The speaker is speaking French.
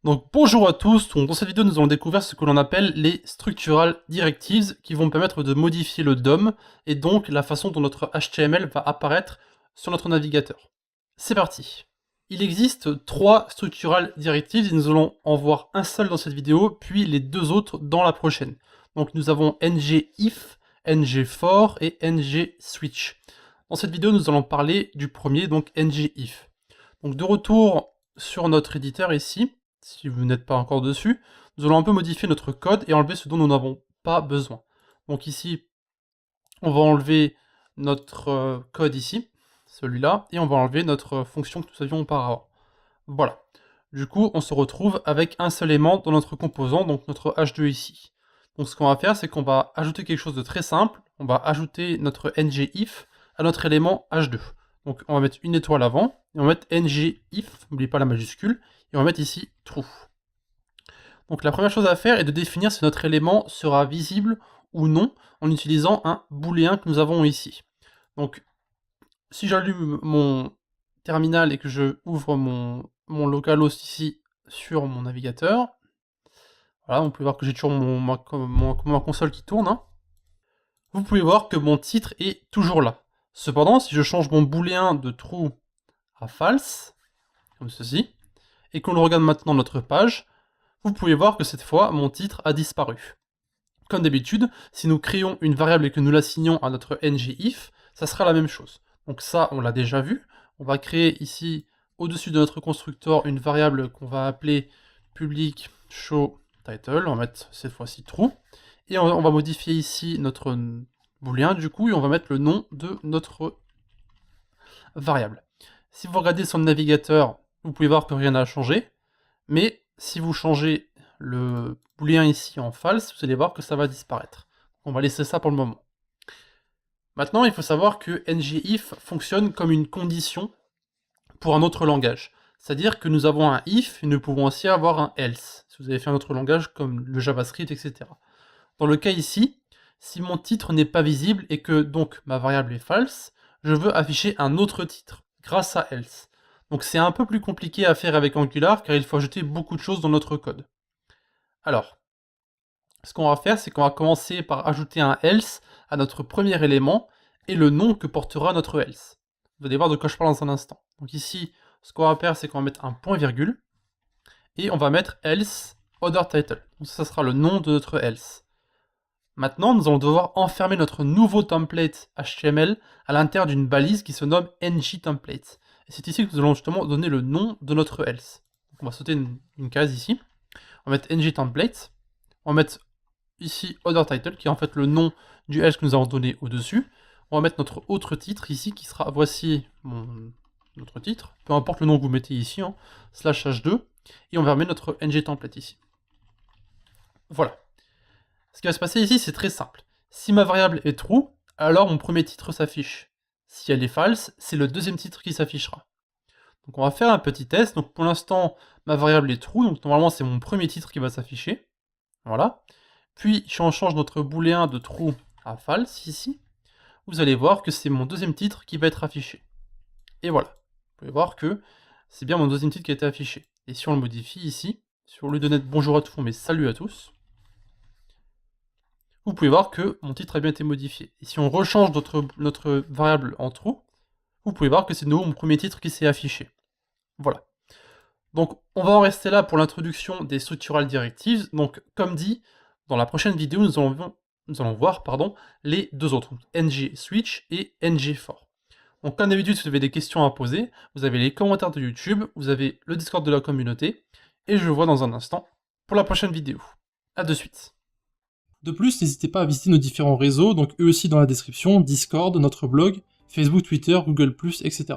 Donc bonjour à tous, donc, dans cette vidéo nous allons découvrir ce que l'on appelle les Structural Directives qui vont permettre de modifier le DOM et donc la façon dont notre HTML va apparaître sur notre navigateur. C'est parti. Il existe 3 Structural Directives et nous allons en voir un seul dans cette vidéo puis les 2 autres dans la prochaine. Donc nous avons ngIf, ngFor et ngSwitch. Dans cette vidéo nous allons parler du premier, donc ngIf. Donc de retour sur notre éditeur ici, si vous n'êtes pas encore dessus, nous allons un peu modifier notre code et enlever ce dont nous n'avons pas besoin. Donc ici, on va enlever notre code ici, celui-là, et on va enlever notre fonction que nous avions auparavant. Voilà. Du coup, on se retrouve avec un seul élément dans notre composant, donc notre H2 ici. Donc ce qu'on va faire, c'est qu'on va ajouter quelque chose de très simple, on va ajouter notre ngIf à notre élément H2. Donc on va mettre une étoile avant, et on va mettre ngIf, n'oubliez pas la majuscule, et on va mettre ici true. Donc la première chose à faire est de définir si notre élément sera visible ou non en utilisant un booléen que nous avons ici. Donc si j'allume mon terminal et que je ouvre mon localhost ici sur mon navigateur, voilà, on peut voir que j'ai toujours ma console qui tourne, hein. Vous pouvez voir que mon titre est toujours là. Cependant, si je change mon booléen de true à false, comme ceci, et qu'on le regarde maintenant notre page, vous pouvez voir que cette fois, mon titre a disparu. Comme d'habitude, si nous créons une variable et que nous l'assignons à notre ngIf, ça sera la même chose. Donc ça, on l'a déjà vu. On va créer ici, au-dessus de notre constructeur, une variable qu'on va appeler public show title. On va mettre cette fois-ci true. Et on va modifier ici notre booléen, du coup, et on va mettre le nom de notre variable. Si vous regardez sur le navigateur, vous pouvez voir que rien n'a changé. Mais si vous changez le booléen ici en false, vous allez voir que ça va disparaître. On va laisser ça pour le moment. Maintenant, il faut savoir que ngIf fonctionne comme une condition pour un autre langage. C'est-à-dire que nous avons un if et nous pouvons aussi avoir un else, si vous avez fait un autre langage comme le JavaScript, etc. Dans le cas ici, si mon titre n'est pas visible et que donc ma variable est false, je veux afficher un autre titre grâce à else. Donc c'est un peu plus compliqué à faire avec Angular car il faut ajouter beaucoup de choses dans notre code. Alors, ce qu'on va faire, c'est qu'on va commencer par ajouter un else à notre premier élément et le nom que portera notre else. Vous allez voir de quoi je parle dans un instant. Donc ici, ce qu'on va faire, c'est qu'on va mettre un point virgule et on va mettre else other title. Donc ça sera le nom de notre else. Maintenant, nous allons devoir enfermer notre nouveau template HTML à l'intérieur d'une balise qui se nomme ngTemplate. Et c'est ici que nous allons justement donner le nom de notre else. Donc on va sauter une case ici. On va mettre ngTemplate. On va mettre ici other title, qui est en fait le nom du else que nous avons donné au-dessus. On va mettre notre autre titre ici, qui sera, voici notre titre, peu importe le nom que vous mettez ici, hein, /h2, et on va mettre notre ngTemplate ici. Voilà. Ce qui va se passer ici, c'est très simple. Si ma variable est true, alors mon premier titre s'affiche. Si elle est false, c'est le deuxième titre qui s'affichera. Donc on va faire un petit test. Donc pour l'instant, ma variable est true, donc normalement c'est mon premier titre qui va s'afficher. Voilà. Puis si on change notre booléen de true à false ici, vous allez voir que c'est mon deuxième titre qui va être affiché. Et voilà. Vous pouvez voir que c'est bien mon deuxième titre qui a été affiché. Et si on le modifie ici, si au lieu de mettre bonjour à tous, on met salut à tous, vous pouvez voir que mon titre a bien été modifié. Et si on rechange notre variable en true, vous pouvez voir que c'est de nouveau mon premier titre qui s'est affiché. Voilà. Donc on va en rester là pour l'introduction des Structural Directives. Donc comme dit, dans la prochaine vidéo, nous allons voir les 2 autres, ngSwitch et ngFor. Donc comme d'habitude, si vous avez des questions à poser, vous avez les commentaires de YouTube, vous avez le Discord de la communauté, et je vous vois dans un instant pour la prochaine vidéo. A de suite. De plus, n'hésitez pas à visiter nos différents réseaux, donc eux aussi dans la description, Discord, notre blog, Facebook, Twitter, Google+, etc.